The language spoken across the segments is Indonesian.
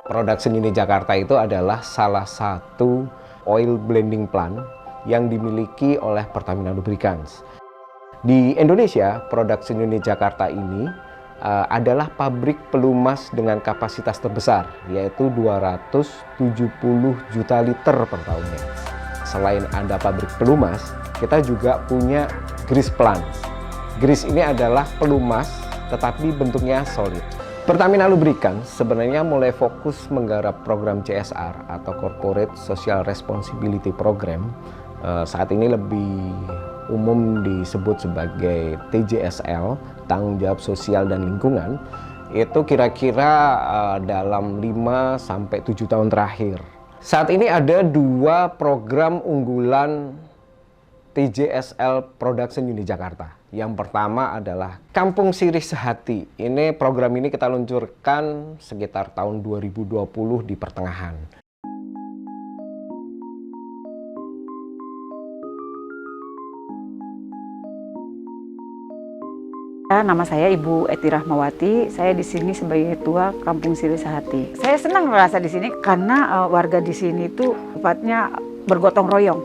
Production Unit Jakarta itu adalah salah satu oil blending plant yang dimiliki oleh Pertamina Lubricants. Di Indonesia, Production Unit Jakarta ini adalah pabrik pelumas dengan kapasitas terbesar, yaitu 270 juta liter per tahunnya. Selain ada pabrik pelumas, kita juga punya grease plant. Grease ini adalah pelumas, tetapi bentuknya solid. Pertamina Lubricants sebenarnya mulai fokus menggarap program CSR atau Corporate Social Responsibility Program. Saat ini lebih umum disebut sebagai TJSL, tanggung jawab sosial dan lingkungan. Itu kira-kira dalam 5-7 tahun terakhir. Saat ini ada 2 program unggulan TJSL Production Unit Jakarta. Yang pertama adalah Kampung Sirih Sehati. Program ini kita luncurkan sekitar tahun 2020 di pertengahan. Nama saya Ibu Eti Rahmawati. Saya di sini sebagai Ketua Kampung Sirih Sehati. Saya senang merasa di sini karena warga di sini itu sifatnya bergotong royong.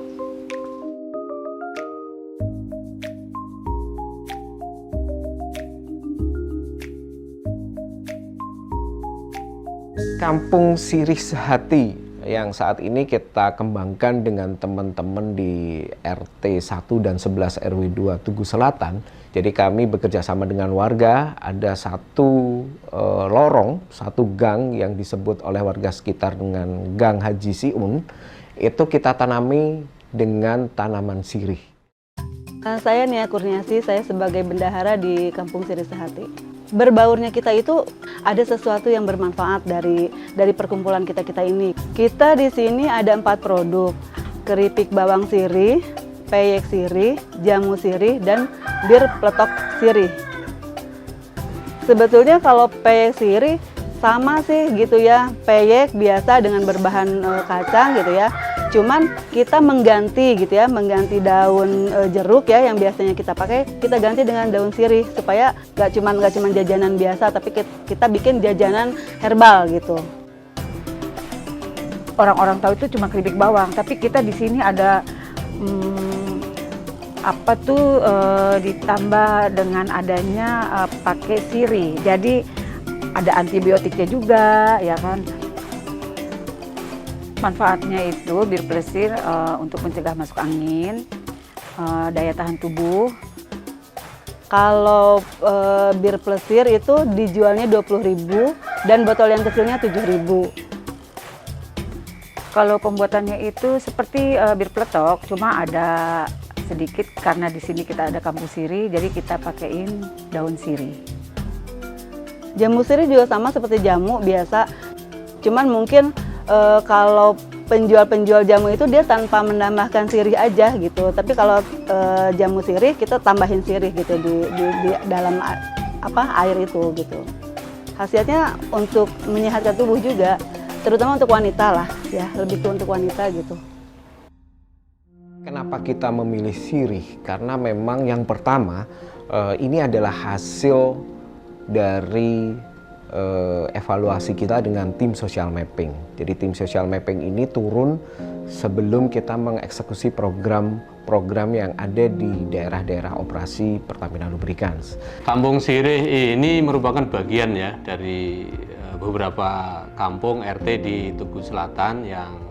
Kampung Sirih Sehati yang saat ini kita kembangkan dengan teman-teman di RT 1 dan 11 RW 2 Tugu Selatan. Jadi kami bekerja sama dengan warga, ada satu lorong, satu gang yang disebut oleh warga sekitar dengan Gang Haji Siun. Itu kita tanami dengan tanaman sirih. Saya Nia Kurniasi, saya sebagai bendahara di Kampung Sirih Sehati. Berbaurnya kita itu ada sesuatu yang bermanfaat dari perkumpulan kita ini. Kita di sini ada 4 produk, keripik bawang sirih, peyek sirih, jamu sirih, dan bir peletok sirih. Sebetulnya kalau peyek sirih sama sih gitu ya, peyek biasa dengan berbahan kacang gitu ya. Cuman kita mengganti gitu ya, mengganti daun jeruk ya yang biasanya kita pakai, kita ganti dengan daun sirih supaya nggak cuman jajanan biasa, tapi kita bikin jajanan herbal gitu. Orang-orang tahu itu cuma keripik bawang, tapi kita di sini ada ditambah dengan adanya pakai sirih. Jadi ada antibiotiknya juga, ya kan. Manfaatnya itu bir plesir untuk mencegah masuk angin, daya tahan tubuh. Kalau bir plesir itu dijualnya 20.000 dan botol yang kecilnya 7.000. Kalau pembuatannya itu seperti bir peletok, cuma ada sedikit karena di sini kita ada kampung sirih, jadi kita pakaiin daun sirih. Jamu sirih juga sama seperti jamu biasa, cuman mungkin kalau penjual jamu itu dia tanpa menambahkan sirih aja gitu. Tapi kalau jamu sirih kita tambahin sirih gitu di dalam air itu gitu. Khasiatnya untuk menyehatkan tubuh juga, terutama untuk wanita lah ya, lebih ke untuk wanita gitu. Kenapa kita memilih sirih? Karena memang yang pertama ini adalah hasil dari evaluasi kita dengan tim social mapping. Jadi tim social mapping ini turun sebelum kita mengeksekusi program yang ada di daerah-daerah operasi Pertamina Lubricants. Kampung Sirih ini merupakan bagian ya dari beberapa kampung RT di Tugu Selatan yang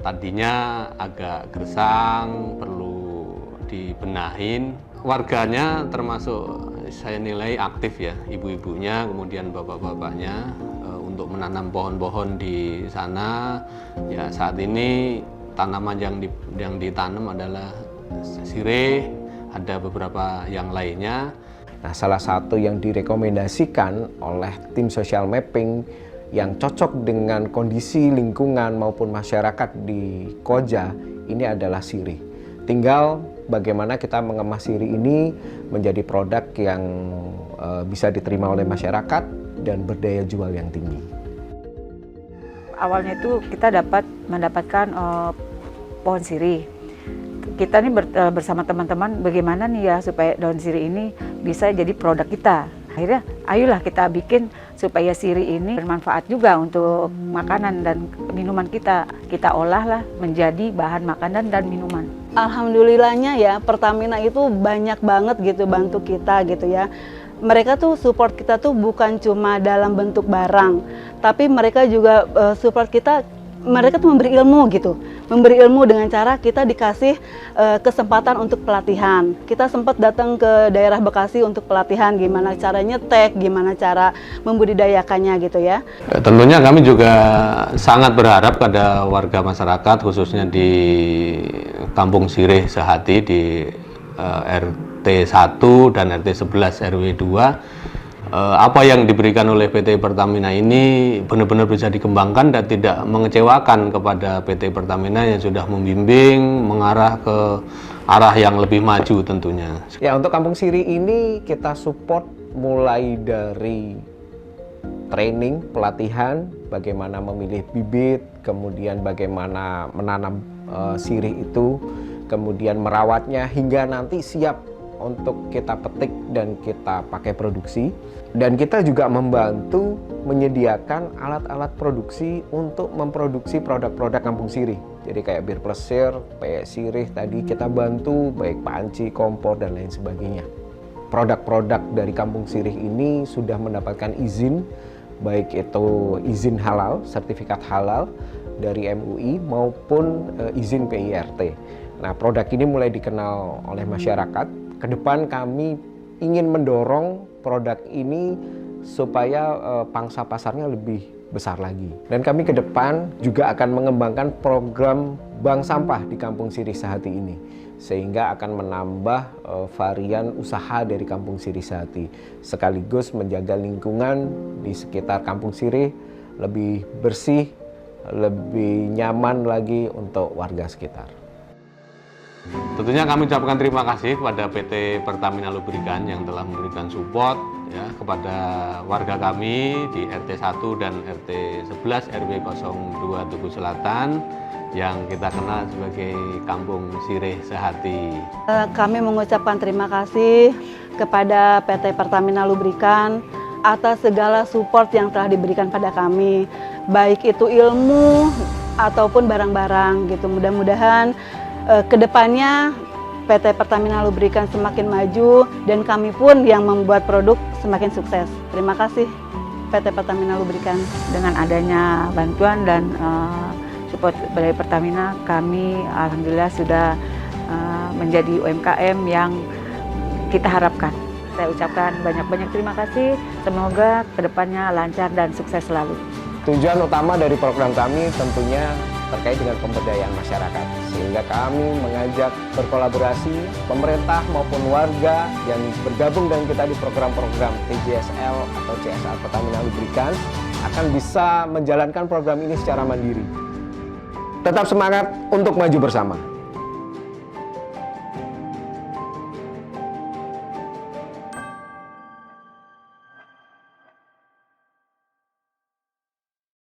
tadinya agak gersang, perlu dibenahin. Warganya termasuk saya nilai aktif ya, ibu-ibunya, kemudian bapak-bapaknya untuk menanam pohon-pohon di sana. Ya saat ini tanaman yang ditanam adalah sirih, ada beberapa yang lainnya. Nah, salah satu yang direkomendasikan oleh tim social mapping yang cocok dengan kondisi lingkungan maupun masyarakat di Koja ini adalah sirih. Tinggal bagaimana kita mengemas sirih ini menjadi produk yang bisa diterima oleh masyarakat dan berdaya jual yang tinggi. Awalnya itu kita mendapatkan pohon sirih. Kita nih bersama teman-teman bagaimana nih ya supaya daun sirih ini bisa jadi produk kita. Akhirnya ayolah kita bikin supaya sirih ini bermanfaat juga untuk makanan dan minuman kita. Kita olah menjadi bahan makanan dan minuman. Alhamdulillahnya ya, Pertamina itu banyak banget gitu bantu kita gitu ya. Mereka tuh support kita tuh bukan cuma dalam bentuk barang, tapi mereka juga support kita. Mereka tuh memberi ilmu gitu, memberi ilmu dengan cara kita dikasih kesempatan untuk pelatihan. Kita sempat datang ke daerah Bekasi untuk pelatihan gimana cara nyetek, gimana cara membudidayakannya gitu ya. Tentunya kami juga sangat berharap pada warga masyarakat khususnya di Kampung Sirih Sehati di RT 1 dan RT 11 RW 2. Apa yang diberikan oleh PT Pertamina ini benar-benar bisa dikembangkan dan tidak mengecewakan kepada PT Pertamina yang sudah membimbing mengarah ke arah yang lebih maju tentunya. Ya, untuk Kampung Sirih ini kita support mulai dari training, pelatihan, bagaimana memilih bibit, kemudian bagaimana menanam sirih itu, kemudian merawatnya hingga nanti siap untuk kita petik dan kita pakai produksi. Dan kita juga membantu menyediakan alat-alat produksi untuk memproduksi produk-produk Kampung Sirih. Jadi kayak bir plesir, kayak sirih tadi kita bantu, baik panci, kompor, dan lain sebagainya. Produk-produk dari Kampung Sirih ini sudah mendapatkan izin, baik itu izin halal, sertifikat halal dari MUI maupun izin PIRT. Nah, produk ini mulai dikenal oleh masyarakat. Kedepan kami ingin mendorong produk ini supaya pangsa pasarnya lebih besar lagi. Dan kami ke depan juga akan mengembangkan program bank sampah di Kampung Sirih Sehati ini, sehingga akan menambah varian usaha dari Kampung Sirih Sehati, sekaligus menjaga lingkungan di sekitar Kampung Sirih lebih bersih, lebih nyaman lagi untuk warga sekitar. Tentunya kami ucapkan terima kasih kepada PT Pertamina Lubrikan yang telah memberikan support ya kepada warga kami di RT 1 dan RT 11 RW 02 Tugu Selatan yang kita kenal sebagai Kampung Sirih Sehati. Kami mengucapkan terima kasih kepada PT Pertamina Lubrikan atas segala support yang telah diberikan pada kami, baik itu ilmu ataupun barang-barang gitu. Mudah-mudahan kedepannya PT Pertamina Lubrikan semakin maju dan kami pun yang membuat produk semakin sukses. Terima kasih PT Pertamina Lubrikan. Dengan adanya bantuan dan support dari Pertamina, kami alhamdulillah sudah menjadi UMKM yang kita harapkan. Saya ucapkan banyak-banyak terima kasih. Semoga kedepannya lancar dan sukses selalu. Tujuan utama dari program kami tentunya terkait dengan pemberdayaan masyarakat, sehingga kami mengajak berkolaborasi pemerintah maupun warga yang bergabung dengan kita di program-program TJSL atau CSR Pertamina Lubrikan akan bisa menjalankan program ini secara mandiri. Tetap semangat untuk maju bersama.